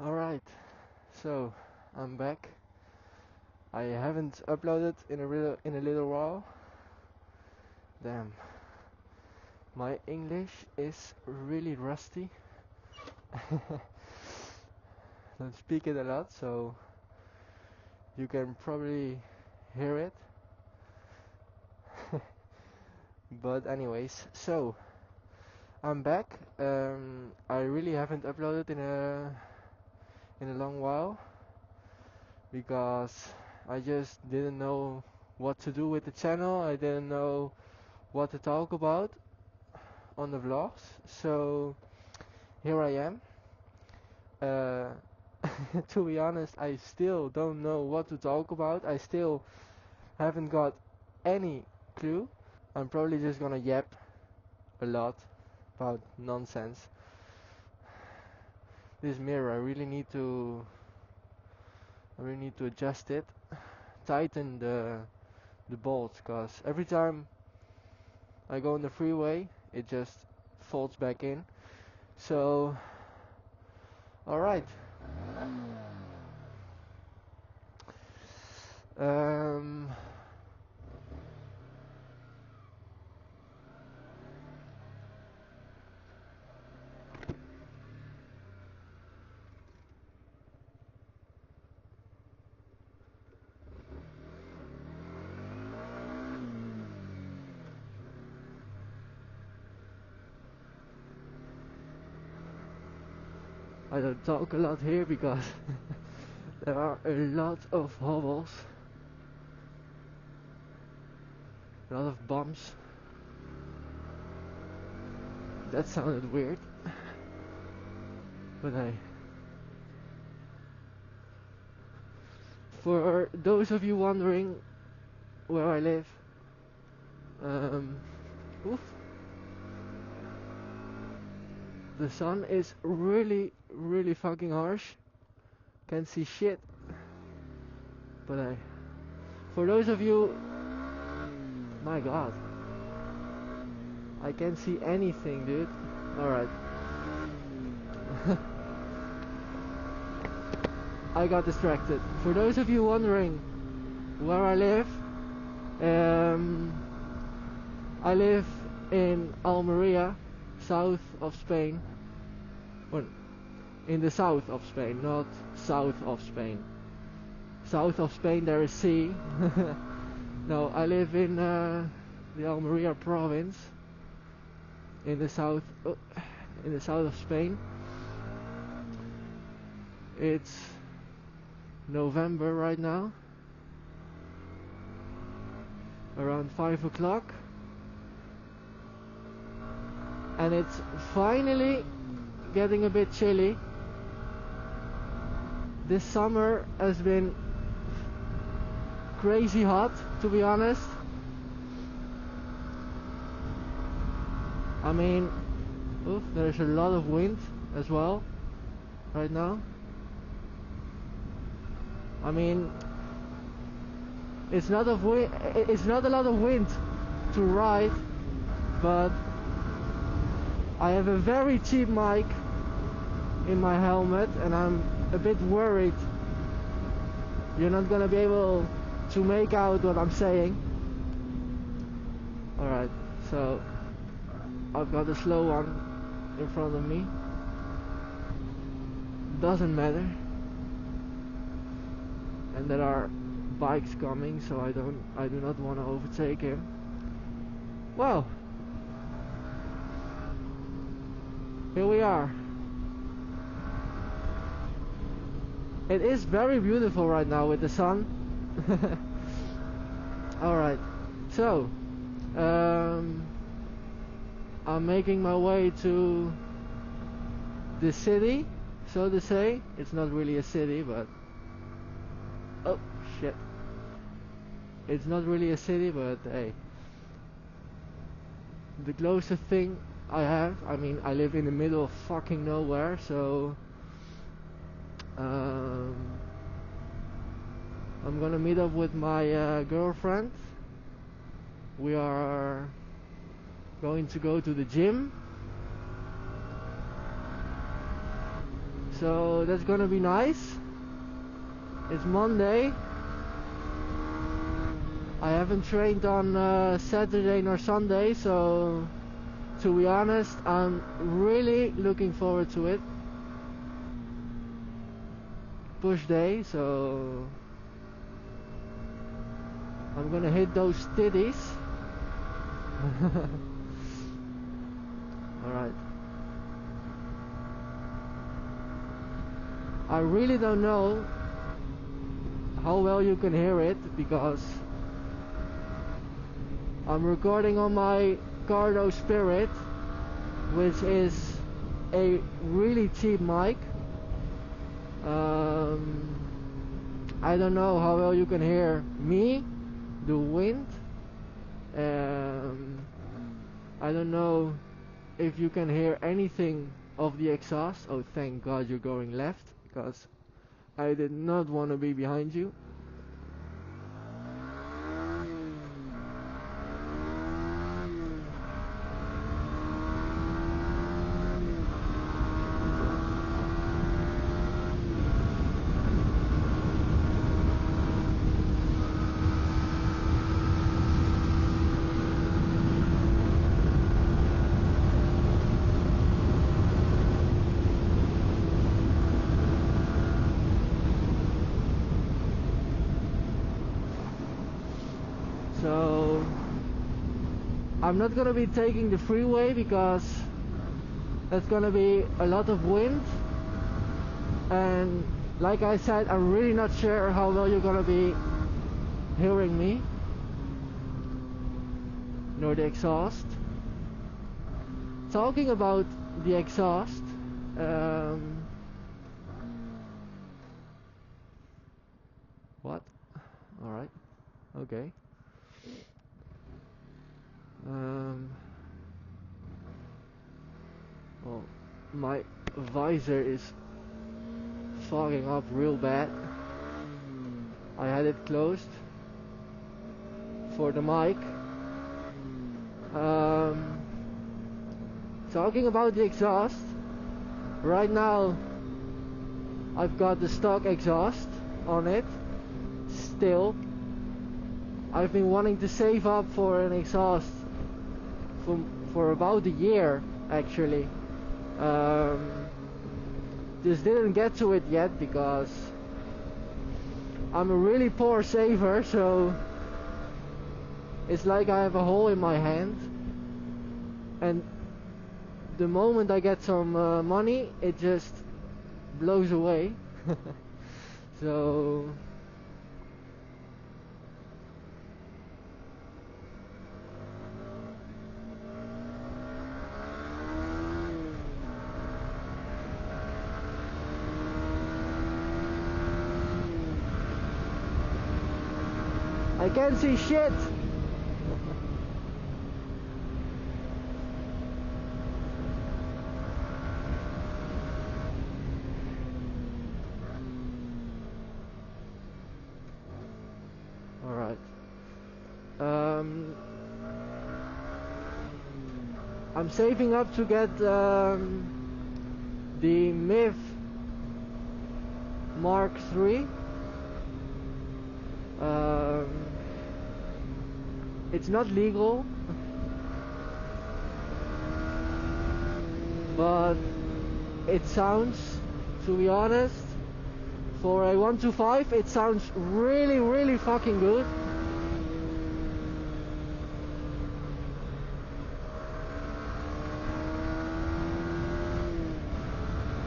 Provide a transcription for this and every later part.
Alright, so I'm back. I haven't uploaded in a little while. Damn. My English is really rusty. Don't speak it a lot, so you can probably hear it. But anyways, so I'm back. I really haven't uploaded in a long while because I just didn't know what to do with the channel. I didn't know what to talk about on the vlogs, so here I am. To be honest, I still don't know what to talk about. I still haven't got any clue. I'm probably just gonna yap a lot about nonsense. This mirror, I really need to adjust it, tighten the bolts, cause every time I go on the freeway, it just folds back in. So, alright. I don't talk a lot here because there are a lot of hobbles, a lot of bumps. That sounded weird, but for those of you wondering where I live, oof, the sun is really fucking harsh. Can't see shit. But for those of you, my god, I can't see anything, dude. Alright. I got distracted. For those of you wondering where I live in Almeria, south of Spain. Well, in the south of Spain, not south of Spain. South of Spain there is sea. No, I live in the Almeria province, in the south of Spain. It's November right now, around 5 o'clock, and it's finally getting a bit chilly. This summer has been crazy hot, to be honest. I mean, oof, there's a lot of wind as well right now. I mean, it's not a lot of wind to ride, but I have a very cheap mic in my helmet, and I'm a bit worried you're not gonna be able to make out what I'm saying. Alright, so I've got a slow one in front of me. Doesn't matter. And there are bikes coming, so I do not want to overtake him. Well, here we are. It is very beautiful right now with the sun. Alright, so I'm making my way to the city, so to say. It's not really a city, but oh shit, it's not really a city, but hey, the closest thing I have. I mean, I live in the middle of fucking nowhere, so I'm gonna meet up with my girlfriend. We are going to go to the gym, So that's gonna be nice. It's Monday. I haven't trained on Saturday nor Sunday, so to be honest, I'm really looking forward to it. Push day, so I'm gonna hit those titties. Alright. I really don't know how well you can hear it, because I'm recording on my Cardo Spirit, which is a really cheap mic. I don't know how well you can hear me, the wind. I don't know if you can hear anything of the exhaust. Oh, thank God you're going left, because I did not want to be behind you. So I'm not gonna be taking the freeway, because that's gonna be a lot of wind, and like I said, I'm really not sure how well you're gonna be hearing me nor the exhaust. Talking about the exhaust, what? Alright, okay. Well, my visor is fogging up real bad. I had it closed for the mic. Talking about the exhaust, right now I've got the stock exhaust on it still. I've been wanting to save up for an exhaust for about a year actually. Just didn't get to it yet because I'm a really poor saver, so it's like I have a hole in my hand, and the moment I get some money, it just blows away. So I can't see shit. Alright. I'm saving up to get the MIV Mark III. It's not legal, but it sounds, to be honest, for a 125, it sounds really, really fucking good.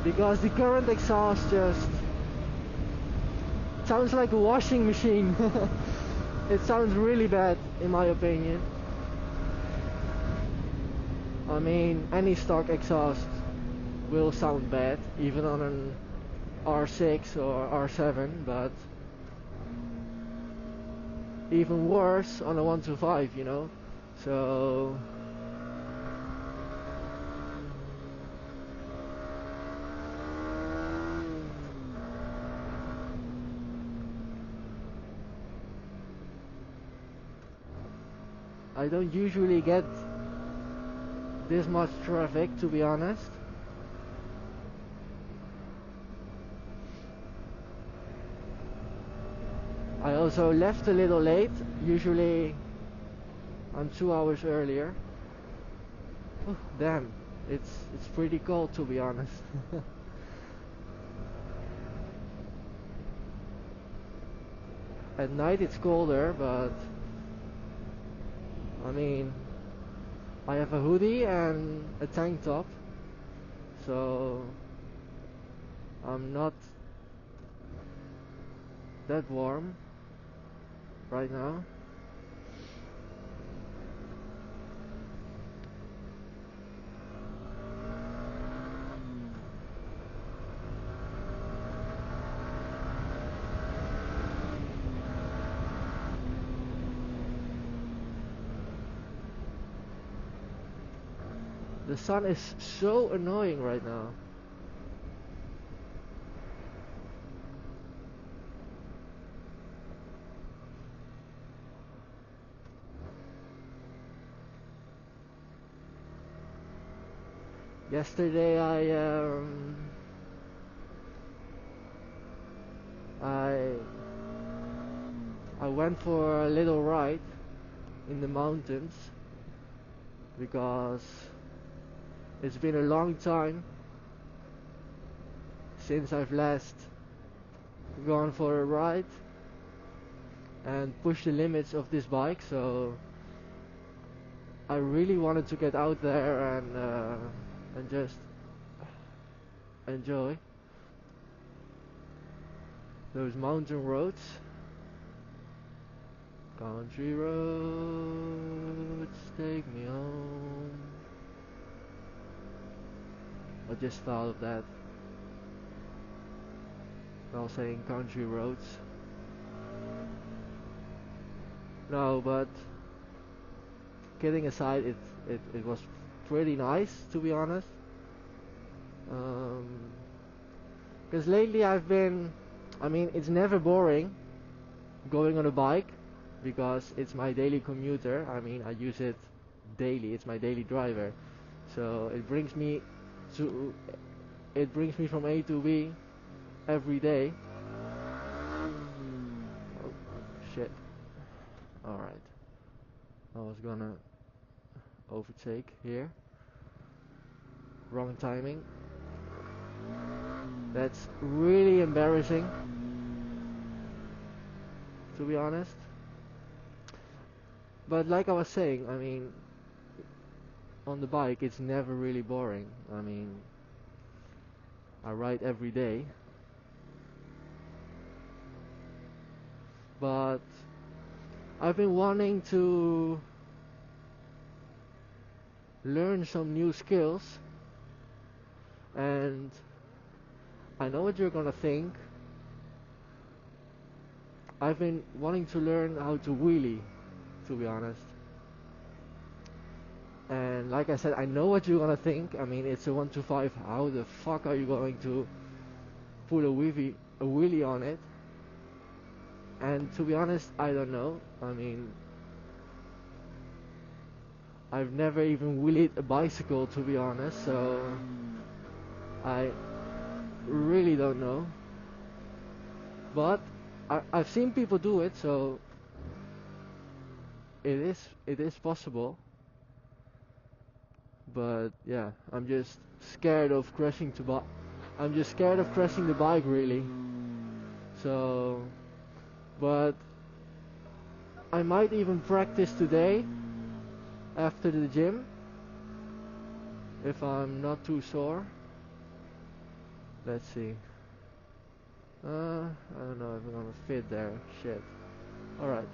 Because the current exhaust just sounds like a washing machine. It sounds really bad in my opinion. I mean, any stock exhaust will sound bad, even on an R6 or R7, but even worse on a 125, you know. So I don't usually get this much traffic, to be honest. I also left a little late. Usually I'm 2 hours earlier. Oh, damn, it's pretty cold, to be honest. At night it's colder, but I mean, I have a hoodie and a tank top, so I'm not that warm right now. The sun is so annoying right now. Yesterday I I went for a little ride in the mountains because it's been a long time since I've last gone for a ride and pushed the limits of this bike, so I really wanted to get out there and just enjoy those mountain roads. Country roads, take me home. I just thought of that while saying country roads. No, but kidding aside, it was pretty nice, to be honest. Because lately I mean, it's never boring going on a bike because it's my daily commuter. I mean, I use it daily. It's my daily driver, so to it brings me from A to B every day. Oh shit! All right, I was gonna overtake here. Wrong timing. That's really embarrassing, to be honest. But like I was saying, I mean, on the bike it's never really boring. I mean, I ride every day, but I've been wanting to learn some new skills, and I know what you're gonna think. I've been wanting to learn how to wheelie, to be honest. And like I said, I know what you're gonna think. I mean, it's a 125. How the fuck are you going to pull a wheelie on it? And to be honest, I don't know. I mean, I've never even wheelied a bicycle, to be honest, so I really don't know. But I've seen people do it, so it is possible. But yeah, I'm just scared of I'm just scared of crashing the bike, really. So, but I might even practice today after the gym if I'm not too sore. Let's see. I don't know if I'm gonna fit there. Shit. Alright.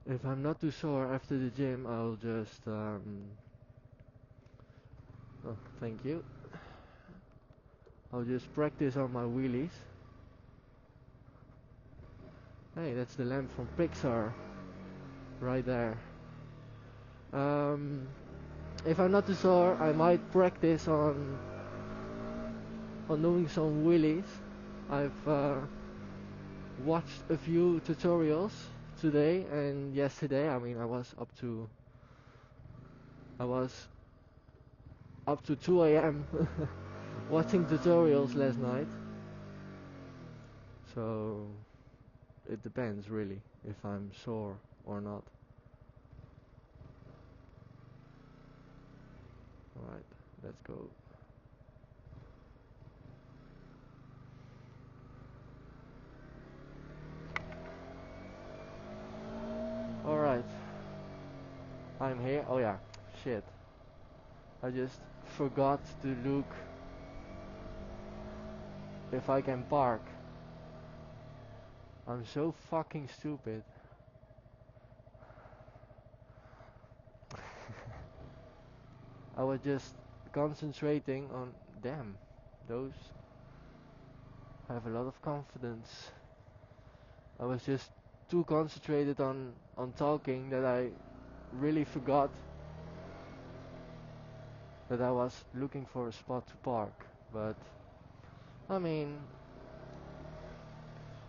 If I'm not too sore after the gym, I'll just oh, thank you. I'll just practice on my wheelies. Hey, that's the lamp from Pixar right there. If I'm not too sore, I might practice on doing some wheelies. I've watched a few tutorials today and yesterday. I mean, I was up to 2 a.m. watching tutorials last night. So it depends really if I'm sore or not. Alright, let's go. Alright, I'm here. Oh yeah, shit. I just forgot to look if I can park. I'm so fucking stupid. I was just concentrating on... Damn, those have a lot of confidence. I was just too concentrated on talking that I really forgot that I was looking for a spot to park. But I mean,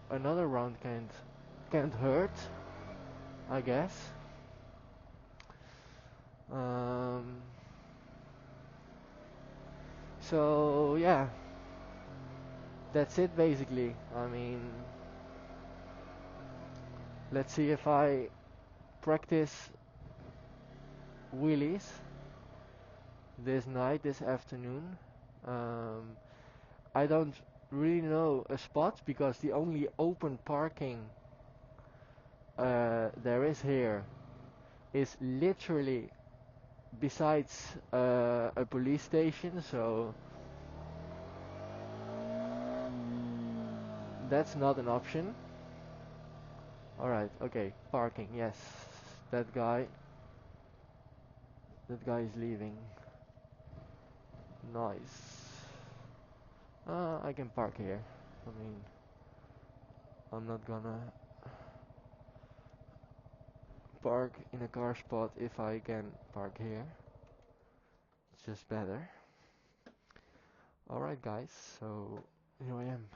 another round can't hurt, I guess. Um, so yeah, that's it basically. I mean, let's see if I practice wheelies this night, this afternoon. Um, I don't really know a spot because the only open parking there is here is literally besides a police station, so that's not an option. Alright, okay, parking, yes. That guy is leaving. Nice. I can park here. I mean, I'm not gonna park in a car spot if I can park here. It's just better. Alright guys, so here I am.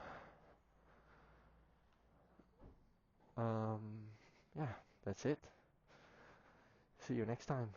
Yeah, that's it. See you next time.